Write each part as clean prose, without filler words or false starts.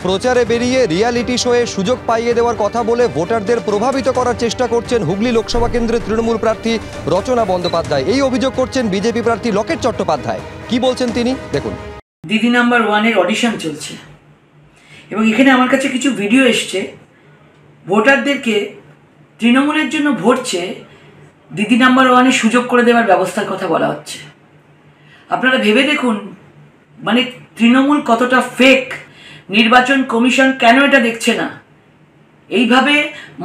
প্রচারে বেরিয়ে রিয়ালিটি শোয়ে সুযোগ পাইয়ে দেওয়ার কথা বলে ভোটারদের প্রভাবিত করার চেষ্টা করছেন হুগলি লোকসভা কেন্দ্রের তৃণমূল প্রার্থী রচনা বন্দ্যোপাধ্যায়। এই অভিযোগ করছেন বিজেপি প্রার্থী লকেট চট্টোপাধ্যায়। কি বলছেন তিনি দেখুন। দিদি নাম্বার 1 এর অডিশন চলছে এবং এখানে আমার কাছে কিছু ভিডিও এসছে ভোটারদেরকে তৃণমূলের জন্য ভোট চেয়ে দিদি নাম্বার 1 এর সুযোগ করে দেওয়ার ব্যবস্থার কথা বলা হচ্ছে। আপনারা ভেবে দেখুন, মানে তৃণমূল কতটা ফেক। নির্বাচন কমিশন কেন এটা দেখছে না? এইভাবে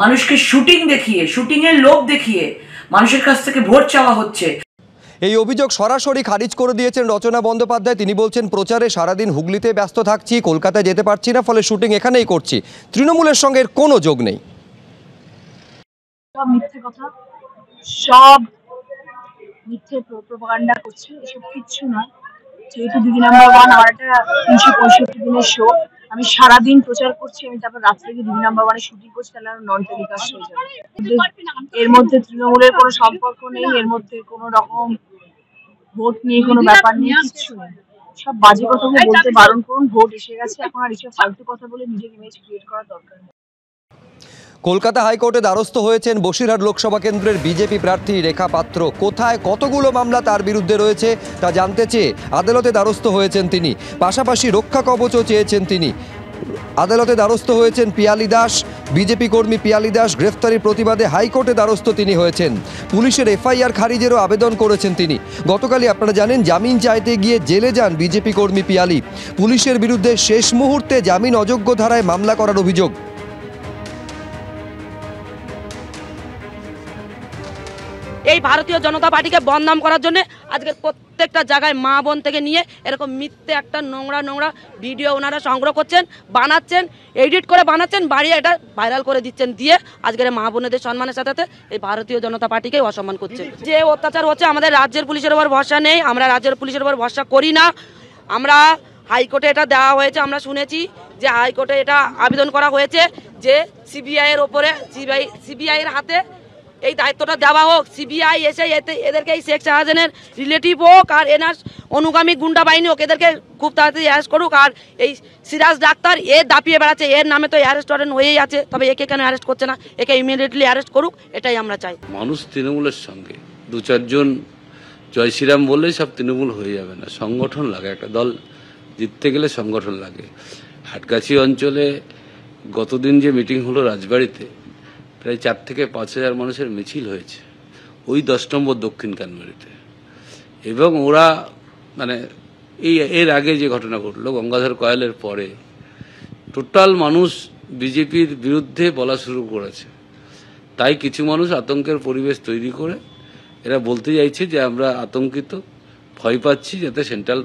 মানুষকে শুটিং দেখিয়ে, শুটিংয়ের লোভ দেখিয়ে মানুষের কাছ থেকে ভোট চাওয়া হচ্ছে। এই অভিযোগ সরাসরি খারিজ করে দিয়েছেন রচনা বন্দ্যোপাধ্যায়। তিনি বলছেন, প্রচারে সারাদিন হুগলিতে ব্যস্ত থাকছি, কলকাতায় যেতে পারছি না, ফলে শুটিং এখানেই করছি, তৃণমূলের সঙ্গে এর কোনো যোগ নেই। সব মিথ্যে কথা, সব মিথ্যে প্রোপাগান্ডা করছে, এসব কিচ্ছু নয়। যেহেতু দিদি নাম্বার 1 আমার একটা 365 দিনের শো, আমি সারাদিন প্রচার করছি, আমি তারপর রাত্রে গিয়ে দিদি নাম্বার 1 এ শুটিং করছি, তাহলে আর নন টেলিকাস্ট হয়ে যাবে। এর মধ্যে তৃণমূলের কোনো সম্পর্ক নেই, এর মধ্যে কোনো রকম ভোট নিয়ে কোনো ব্যাপার নেই, কিচ্ছু নেই। সব বাজে কথা বলতে বারণ করুন। ভোট এসে গেছে, এখন আর এসব ফালতু কথা বলে নিজের ইমেজ ক্রিয়েট করার দরকার নেই। কলকাতা হাইকোর্টে দ্বারস্থ হয়েছেন বসিরহাট লোকসভা কেন্দ্রের বিজেপি প্রার্থী রেখা পাত্র। কোথায় কতগুলো মামলা তার বিরুদ্ধে রয়েছে তা জানতে চেয়ে আদালতে দ্বারস্থ হয়েছেন তিনি। পাশাপাশি রক্ষা কবচও চেয়েছেন তিনি। আদালতে দ্বারস্থ হয়েছেন পিয়ালি দাস, বিজেপি কর্মী পিয়ালি দাস গ্রেফতারির প্রতিবাদে হাইকোর্টে দ্বারস্থ তিনি হয়েছেন। পুলিশের এফআইআর খারিজেরও আবেদন করেছেন তিনি। গতকালই আপনারা জানেন, জামিন চাইতে গিয়ে জেলে যান বিজেপি কর্মী পিয়ালি। পুলিশের বিরুদ্ধে শেষ মুহূর্তে জামিন অযোগ্য ধারায় মামলা করার অভিযোগ। এই ভারতীয় জনতা পার্টিকে বদনাম করার জন্য আজকে প্রত্যেকটা জায়গায় মা বোন থেকে নিয়ে এরকম মিথ্যে একটা নোংরা ভিডিও ওনারা সংগ্রহ করছেন, বানাচ্ছেন, এডিট করে বানাচ্ছেন, বাড়িয়ে এটা ভাইরাল করে দিচ্ছেন, দিয়ে আজকের মা বোনেদের সম্মানের সাথে এই ভারতীয় জনতা পার্টিকে অসম্মান করছে। যে অত্যাচার হচ্ছে, আমাদের রাজ্যের পুলিশের উপর ভরসা নেই, আমরা রাজ্যের পুলিশের উপর ভরসা করি না। আমরা হাইকোর্টে এটা দেওয়া হয়েছে, আমরা শুনেছি যে হাইকোর্টে এটা আবেদন করা হয়েছে যে সিবিআই এর ওপরে, সিবিআই এর হাতে এই দায়িত্বটা দেওয়া হোক। সিবিআই এসে এদেরকে এই শেখ শাহজাহানের রিলেটিভ হোক আর এনার অনুগামী গুন্ডা বাহিনী হোক, এদেরকে খুব তাড়াতাড়ি অ্যারেস্ট করুক। আর এই সিরাজ ডাক্তার দাপিয়ে বেড়াচ্ছে, এর নামে তো অ্যারেস্ট ওয়ারেন্ট হয়েই আছে, তবে একে কেন অ্যারেস্ট করছে না? একে ইমিডিয়েটলি অ্যারেস্ট করুক, এটাই আমরা চাই। মানুষ তৃণমূলের সঙ্গে 2-4 জয় শ্রীরাম বললেই সব তৃণমূল হয়ে যাবে না। সংগঠন লাগে, একটা দল জিততে গেলে সংগঠন লাগে। হাটগাছি অঞ্চলে গতদিন যে মিটিং হলো রাজবাড়িতে, প্রায় 4 থেকে 5 হাজার মানুষের মিছিল হয়েছে ওই 10 নম্বর দক্ষিণ কানমারিতে। এবং ওরা মানে এর আগে যে ঘটনা ঘটলো গঙ্গাধর কয়ালের পরে, টোটাল মানুষ বিজেপির বিরুদ্ধে বলা শুরু করেছে। তাই কিছু মানুষ আতঙ্কের পরিবেশ তৈরি করে এরা বলতে চাইছে যে আমরা আতঙ্কিত, ভয় পাচ্ছি, যাতে সেন্ট্রাল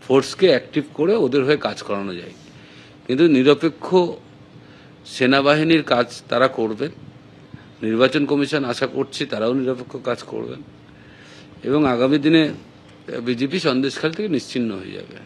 ফোর্সকে অ্যাক্টিভ করে ওদের হয়ে কাজ করানো যায়। কিন্তু নিরপেক্ষ সেনাবাহিনীর কাজ তারা করবেন। নির্বাচন কমিশন আশা করছি তারাও নিরপেক্ষ কাজ করবেন এবং আগামী দিনে বিজেপি সন্দেশখালী থেকে নিশ্চিহ্ন হয়ে যাবে।